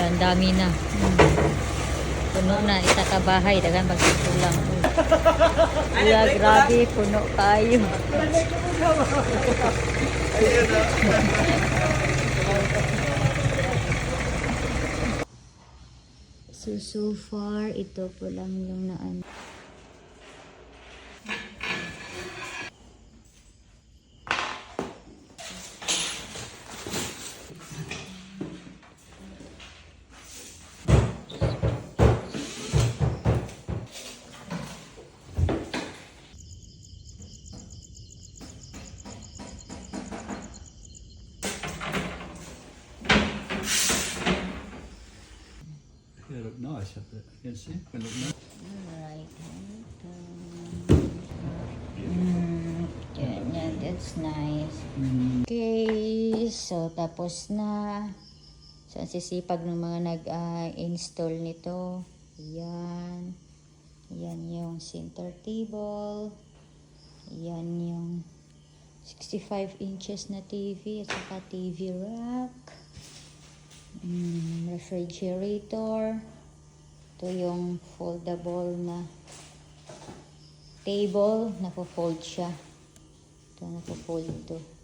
Yan, dami na. Puno na, isa ka bahay. Dagan magsusulang. Kaya grabe, puno kayo. So far, ito po lang yung naan. They look nice up there. You can see it. They look nice. Alright. Ganyan, that's nice. Okay, so tapos na. So, ang sisipag ng mga nag-install nito. Yan. Yan yung center table. Yan yung 65 inches na TV at saka TV rack. Refrigerator. Ito yung foldable na table. Napo-fold siya. Ito, napo-fold ito.